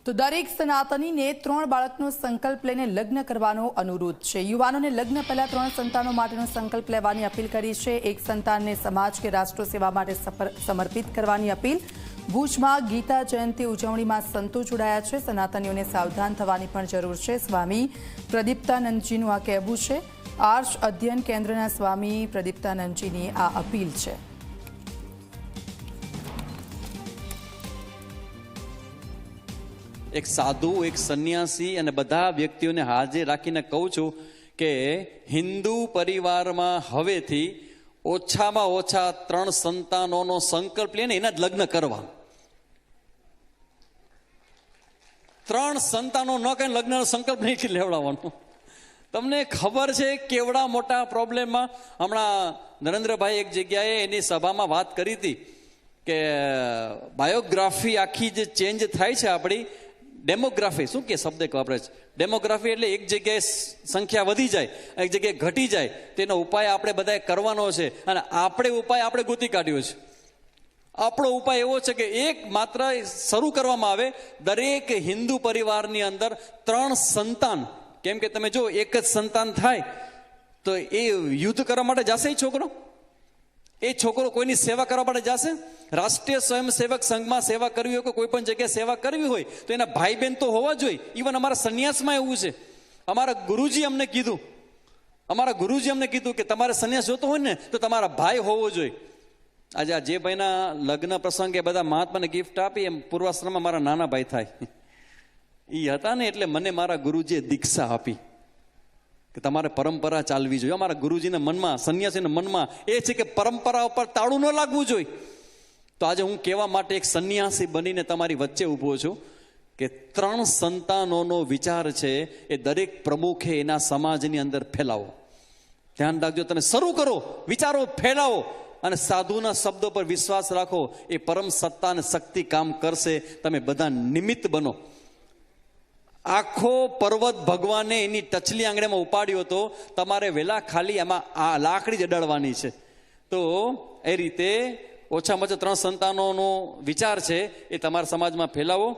તો દરેક સનાતનીને 3 બાળકનો સંકલ્પ લઈને લગ્ન કરવાનો અનુરોધ છે। યુવાનોને લગ્ન પહેલા 3 સંતાનો માટેનો સંકલ્પ લેવાની અપીલ કરી છે। એક સંતાનને સમાજ કે રાષ્ટ્ર સેવા માટે સમર્પિત કરવાની અપીલ। ભુજમાં ગીતા જયંતિ ઉજવણીમાં સંતો જોડાયા છે। સનાતનીઓને સાવધાન થવાની પણ જરૂર છે। સ્વામી પ્રદીપ્તાનંદજીનું આ કહેવું છે। આર્ષ અધ્યયન કેન્દ્રના સ્વામી પ્રદીપ્તાનંદજીની આ અપીલ છે। एक साधु एक सन्यासी અને બધા વ્યક્તિઓને હાજર રાખીને કહું છું કે હિન્દુ પરિવારમાં હવેથી ઓછામાં ઓછા 3 સંતાનોનો સંકલ્પ લઈને એના જ લગ્ન કરવા। 3 સંતાનો ન કઈ લગ્નનો સંકલ્પ નહીં લેવડાવવાનો। તમને ખબર છે કેવડા મોટા પ્રોબ્લેમમાં હમણાં નરેન્દ્રભાઈ એક જગ્યાએ એની સભામાં વાત કરી હતી કે બાયોગ્રાફી આખી જે ચેન્જ થાય છે આપણી ડેમોગ્રાફી શું કે શબ્દ વાપરે છે ડેમોગ્રાફી એટલે એક જગ્યાએ સંખ્યા વધી જાય એક જગ્યાએ ઘટી જાય તેનો ઉપાય આપણે બધાએ કરવાનો છે અને આપણે ઉપાય આપણે ગોતી કાઢ્યો છે। આપણો ઉપાય એવો છે કે એક માત્ર શરૂ કરવામાં આવે દરેક હિન્દુ પરિવારની અંદર 3 સંતાન કેમ કે તમે જો એક જ સંતાન થાય તો એ યુદ્ધ કરવા માટે જશે એ છોકરો કોઈની સેવા કરવા માટે જશે। રાષ્ટ્રીય સ્વયંસેવક સંઘમાં સેવા કરવી હોય કે કોઈ પણ જગ્યાએ સેવા કરવી હોય તો એના ભાઈ બહેન તો હોવા જોઈએ। ઇવન અમારા સંન્યાસમાં એવું છે। અમારા ગુરુજી અમને કીધું કે તમારે સંન્યાસ જોતો હોય ને તો તમારા ભાઈ હોવો જોઈએ। આજે આ જે ભાઈના લગ્ન પ્રસંગે બધા મહાત્માને ગિફ્ટ આપી એમ પૂર્વાશ્રમમાં મારા નાના ભાઈ થાય એ હતા ને એટલે મને મારા ગુરુજીએ દીક્ષા આપી કે તમારે પરંપરા ચાલવી જોઈએ। અમારા ગુરુજીના મનમાં સંન્યાસીના મનમાં એ છે કે પરંપરા ઉપર તાળું ન લાગવું જોઈએ। તો આજે હું કહેવા માટે એક સંન્યાસી બનીને તમારી વચ્ચે ઊભો છું કે 3 સંતાનોનો વિચાર છે એ દરેક પ્રમુખે એના સમાજની અંદર ફેલાવો। ધ્યાન રાખજો, તમે શરૂ કરો, વિચારો ફેલાવો અને સાધુના શબ્દો પર વિશ્વાસ રાખો। એ પરમ સત્તા અને શક્તિ કામ કરશે। તમે બધા નિમિત્ત બનો। આખો પર્વત ભગવાને એની ટચલી આંગળીમાં ઉપાડ્યો હતો, તમારે વેલા ખાલી એમાં આ લાકડી જ અડાડવાની છે। તો એ રીતે ઓછામાં ઓછા 3 સંતાનોનો વિચાર છે એ તમારા સમાજમાં ફેલાવો।